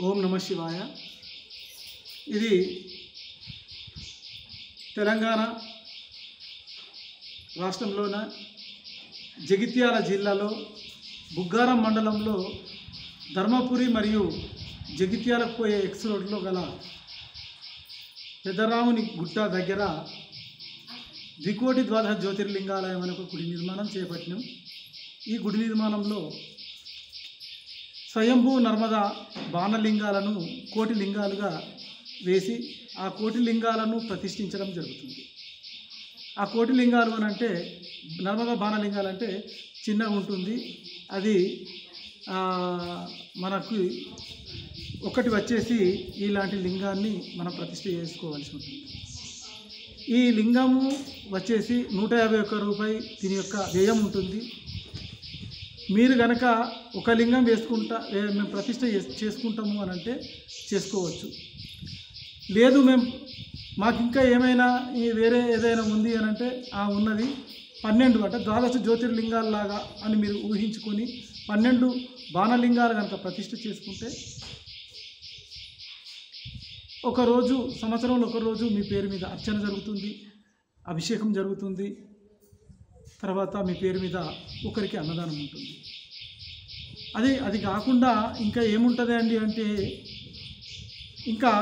ఓం నమ శివాయ. ఇది తెలంగాణ రాష్ట్రంలోన జగిత్యాల జిల్లాలో బుగ్గారం మండలంలో ధర్మపురి మరియు జగిత్యాలకు పోయే ఎక్స్ రోడ్లో గల పెద్దరాముని గుట్ట దగ్గర ద్వికోటి ద్వాదశ జ్యోతిర్లింగాలయం అనే ఒక గుడి నిర్మాణం చేపట్టినాం. ఈ గుడి నిర్మాణంలో స్వయంభూ నర్మదా బాణలింగాలను కోటి లింగాలుగా వేసి ఆ కోటి లింగాలను ప్రతిష్ఠించడం జరుగుతుంది. ఆ కోటి లింగాలు అని అంటే నర్మదా బాణలింగాలు అంటే చిన్నగా ఉంటుంది. అది మనకు ఒకటి వచ్చేసి ఇలాంటి లింగాన్ని మనం ప్రతిష్ఠ చేసుకోవాల్సి ఉంటుంది. ఈ లింగము వచ్చేసి 151 రూపాయి దీని యొక్క వ్యయం ఉంటుంది. మీరు కనుక ఒక లింగం మేము ప్రతిష్ఠ చేసుకుంటాము అని అంటే చేసుకోవచ్చు. లేదు మాకు ఇంకా ఏమైనా వేరే ఏదైనా ఉంది అని అంటే ఉన్నది 12 అంటే ద్వాదశ జ్యోతిర్లింగాలలాగా అని మీరు ఊహించుకొని 12 బాణలింగాలు కనుక ప్రతిష్ఠ చేసుకుంటే ఒకరోజు సంవత్సరంలో ఒకరోజు మీ పేరు మీద అర్చన జరుగుతుంది, అభిషేకం జరుగుతుంది. తర్వాత మీ పేరు మీద ఒకరికి అన్నదానం ఉంటుంది. అది కాకుండా ఇంకా ఏముంటుంది అండి అంటే ఇంకా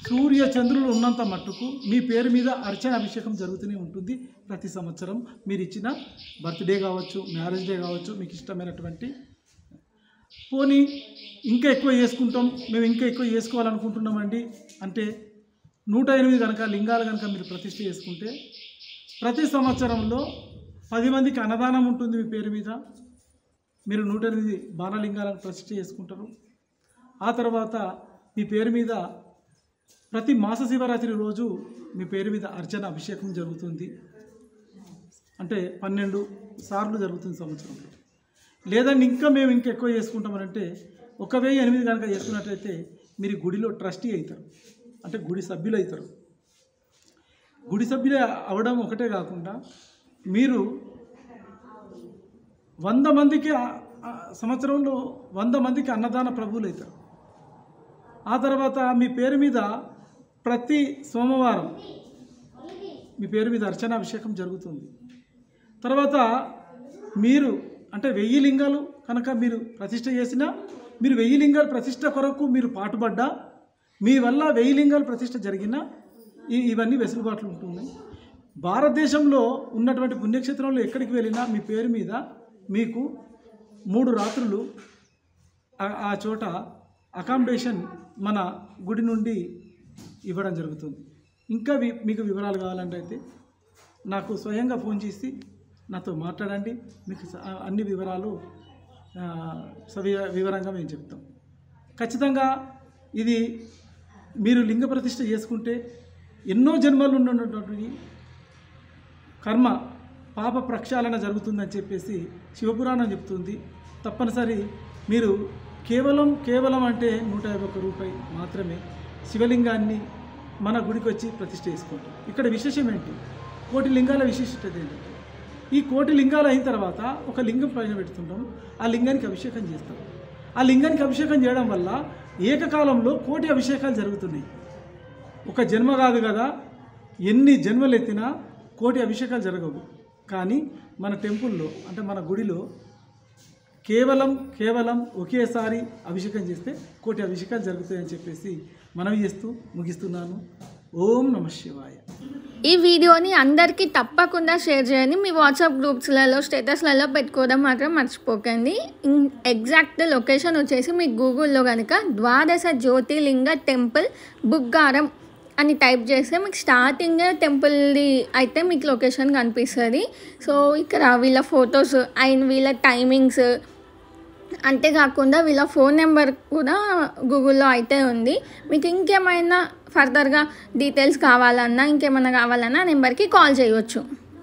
సూర్య చంద్రులు ఉన్నంత మట్టుకు మీ పేరు మీద అర్చన అభిషేకం జరుగుతూనే ఉంటుంది. ప్రతి సంవత్సరం మీరు ఇచ్చిన బర్త్డే కావచ్చు, మ్యారేజ్ డే కావచ్చు, మీకు ఇష్టమైనటువంటి పోనీ ఇంకా ఎక్కువ చేసుకుంటాం, మేము ఇంకా ఎక్కువ చేసుకోవాలనుకుంటున్నామండి అంటే 108 కనుక లింగాలు కనుక మీరు ప్రతిష్ఠ చేసుకుంటే ప్రతి సంవత్సరంలో 10 మందికి అన్నదానం ఉంటుంది. మీ పేరు మీద మీరు 108 బాణలింగాలను ప్రతిష్ఠ చేసుకుంటారు. ఆ తర్వాత మీ పేరు మీద ప్రతి మాస శివరాత్రి రోజు మీ పేరు మీద అర్చన అభిషేకం జరుగుతుంది. అంటే 12 సార్లు జరుగుతుంది సంవత్సరంలో. లేదండి మేము ఇంకా ఎక్కువ చేసుకుంటామనంటే 1008 కనుక చేసుకున్నట్లయితే మీరు గుడిలో ట్రస్టీ అవుతారు, అంటే గుడి సభ్యులు అవుతారు. గుడి సభ్యులు అవడం ఒకటే కాకుండా మీరు 100 మందికి సంవత్సరంలో 100 మందికి అన్నదాన ప్రభువులు అవుతారు. ఆ తర్వాత మీ పేరు మీద ప్రతి సోమవారం మీ పేరు మీద అర్చన అభిషేకం జరుగుతుంది. తర్వాత మీరు అంటే 1000 లింగాలు కనుక మీరు ప్రతిష్ఠ చేసినా మీరు 1000 లింగాలు ప్రతిష్ఠ కొరకు మీరు పాటుపడ్డా మీ వల్ల 1000 లింగాలు ప్రతిష్ఠ జరిగినా ఇవన్నీ వెసులుబాట్లు ఉంటున్నాయి. భారతదేశంలో ఉన్నటువంటి పుణ్యక్షేత్రంలో ఎక్కడికి వెళ్ళినా మీ పేరు మీద మీకు 3 రాత్రులు ఆ చోట అకామిడేషన్ మన గుడి నుండి ఇవ్వడం జరుగుతుంది. ఇంకా మీకు వివరాలు కావాలంటే అయితే నాకు స్వయంగా ఫోన్ చేసి నాతో మాట్లాడండి. మీకు అన్ని వివరాలు వివరంగా మేము చెప్తాం. ఖచ్చితంగా ఇది మీరు లింగ ప్రతిష్ఠ చేసుకుంటే ఎన్నో జన్మలు ఉన్నటువంటి కర్మ పాప ప్రక్షాళన జరుగుతుందని చెప్పేసి శివపురాణం చెప్తుంది. తప్పనిసరి మీరు కేవలం అంటే 151 రూపాయి మాత్రమే శివలింగాన్ని మన గుడికి వచ్చి ప్రతిష్ఠ చేసుకుంటాం. ఇక్కడ విశేషం ఏంటి, కోటి లింగాల విశిష్టత ఏంటంటే ఈ కోటి లింగాలు అయిన తర్వాత ఒక లింగం పైన పెడుతుంటాం, ఆ లింగానికి అభిషేకం చేస్తాం. ఆ లింగానికి అభిషేకం చేయడం వల్ల ఏకకాలంలో కోటి అభిషేకాలు జరుగుతున్నాయి. ఒక జన్మ కాదు కదా, ఎన్ని జన్మలు ఎత్తినా కోటి అభిషేకాలు జరగవు. కానీ మన టెంపుల్లో అంటే మన గుడిలో కేవలం ఒకేసారి అభిషేకం చేస్తే కోటి అభిషేకాలు జరుగుతాయని చెప్పేసి మనవి చేస్తూ ముగిస్తున్నాను. ఓం నమ శివాయ. ఈ వీడియోని అందరికీ తప్పకుండా షేర్ చేయండి. మీ వాట్సాప్ గ్రూప్స్లలో స్టేటస్లలో పెట్టుకోవడం మాత్రం మర్చిపోకండి. ఎగ్జాక్ట్ లొకేషన్ వచ్చేసి మీకు గూగుల్లో కనుక ద్వాదశ జ్యోతిర్లింగ టెంపుల్ బుగ్గారం అని టైప్ చేస్తే మీకు స్టార్టింగ్ టెంపుల్ది అయితే మీకు లొకేషన్ కనిపిస్తుంది. సో ఇక్కడ వీళ్ళ ఫొటోస్ అండ్ వీళ్ళ టైమింగ్స్ అంతేకాకుండా వీళ్ళ ఫోన్ నెంబర్ కూడా గూగుల్లో అయితే ఉంది. మీకు ఇంకేమైనా ఫర్దర్గా డీటెయిల్స్ కావాలన్నా ఇంకేమైనా కావాలన్నా నెంబర్కి కాల్ చేయవచ్చు.